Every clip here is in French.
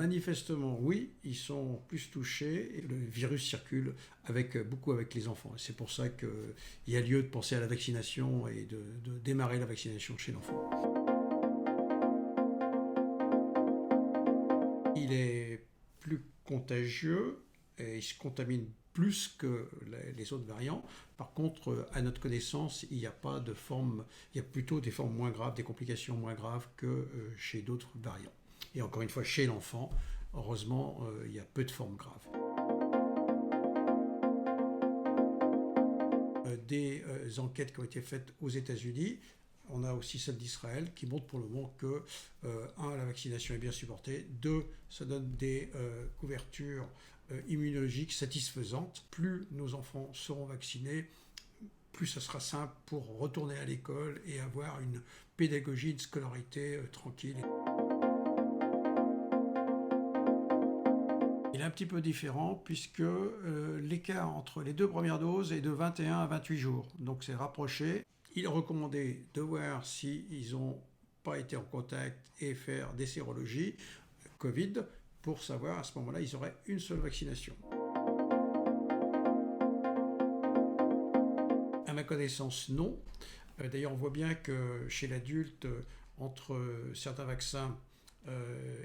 manifestement, oui, ils sont plus touchés et le virus circule beaucoup avec les enfants. Et c'est pour ça qu'il y a lieu de penser à la vaccination et de démarrer la vaccination chez l'enfant. Il est plus contagieux et il se contamine plus que les autres variants. Par contre, à notre connaissance, il n'y a pas de forme, il y a plutôt des formes moins graves, des complications moins graves que chez d'autres variants. Et encore une fois, chez l'enfant, heureusement, il y a peu de formes graves. Des enquêtes qui ont été faites aux États-Unis, on a aussi celle d'Israël qui montre pour le moment que, la vaccination est bien supportée, 2, ça donne des couvertures immunologiques satisfaisantes. Plus nos enfants seront vaccinés, plus ça sera simple pour retourner à l'école et avoir une pédagogie, une scolarité tranquille. Il est un petit peu différent puisque l'écart entre les 2 premières doses est de 21 à 28 jours, donc c'est rapproché. Il est recommandé de voir s'ils n'ont pas été en contact et faire des sérologies Covid pour savoir à ce moment-là ils auraient une seule vaccination. À ma connaissance, non. D'ailleurs, on voit bien que chez l'adulte, entre certains vaccins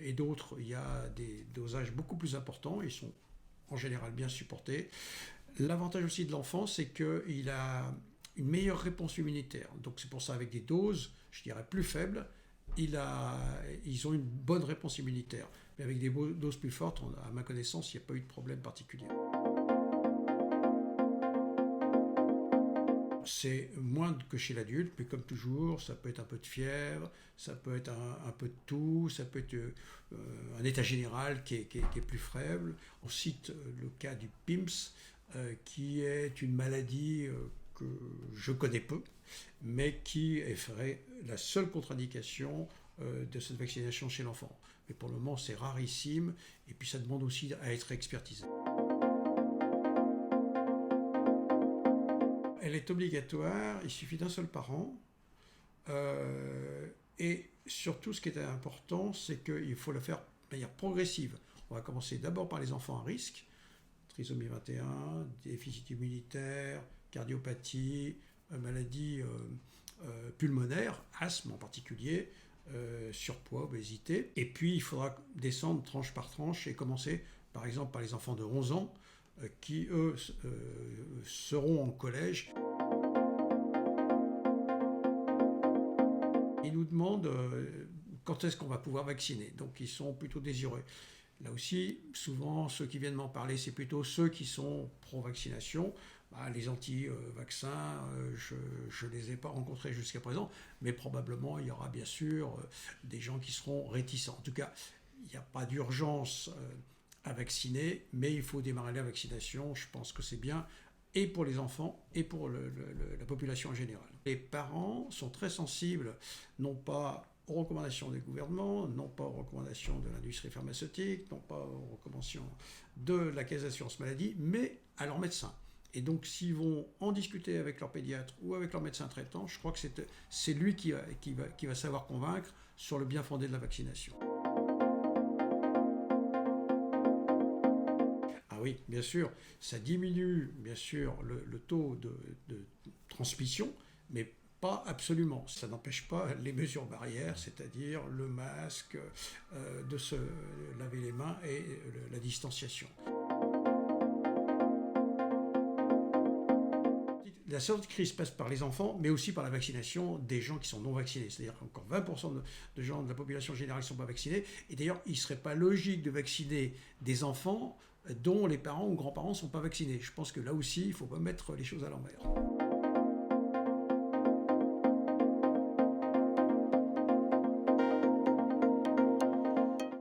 et d'autres, il y a des dosages beaucoup plus importants. Ils sont en général bien supportés. L'avantage aussi de l'enfant, c'est qu'il a une meilleure réponse immunitaire. Donc c'est pour ça, avec des doses, je dirais, plus faibles, ils ont une bonne réponse immunitaire. Mais avec des doses plus fortes, à ma connaissance, il n'y a pas eu de problème particulier. C'est moins que chez l'adulte, mais comme toujours, ça peut être un peu de fièvre, ça peut être un peu de toux, ça peut être un état général qui est plus faible. On cite le cas du PIMS, qui est une maladie que je connais peu, mais qui ferait la seule contre-indication de cette vaccination chez l'enfant. Mais pour le moment, c'est rarissime, et puis ça demande aussi à être expertisé. Elle est obligatoire, il suffit d'un seul parent. Et surtout, ce qui est important, c'est qu'il faut le faire de manière progressive. On va commencer d'abord par les enfants à risque, trisomie 21, déficit immunitaire, cardiopathie, maladie pulmonaire, asthme en particulier, surpoids, obésité. Et puis, il faudra descendre tranche par tranche et commencer, par exemple, par les enfants de 11 ans, qui, eux, seront en collège. Ils nous demandent quand est-ce qu'on va pouvoir vacciner. Donc, ils sont plutôt désireux. Là aussi, souvent, ceux qui viennent m'en parler, c'est plutôt ceux qui sont pro-vaccination. Les anti-vaccins, je ne les ai pas rencontrés jusqu'à présent, mais probablement, il y aura bien sûr des gens qui seront réticents. En tout cas, il n'y a pas d'urgence à vacciner, mais il faut démarrer la vaccination. Je pense que c'est bien, et pour les enfants, et pour la population en général. Les parents sont très sensibles, non pas aux recommandations des gouvernements, non pas aux recommandations de l'industrie pharmaceutique, non pas aux recommandations de la Caisse d'assurance maladie, mais à leur médecin. Et donc, s'ils vont en discuter avec leur pédiatre ou avec leur médecin traitant, je crois que c'est lui qui va savoir convaincre sur le bien fondé de la vaccination. Oui, bien sûr, ça diminue bien sûr le taux de transmission, mais pas absolument. Ça n'empêche pas les mesures barrières, c'est-à-dire le masque, de se laver les mains et la distanciation. La sortie de crise passe par les enfants, mais aussi par la vaccination des gens qui sont non vaccinés. C'est-à-dire qu'encore 20% de gens de la population générale ne sont pas vaccinés. Et d'ailleurs, il ne serait pas logique de vacciner des enfants dont les parents ou grands-parents ne sont pas vaccinés. Je pense que là aussi, il ne faut pas mettre les choses à l'envers.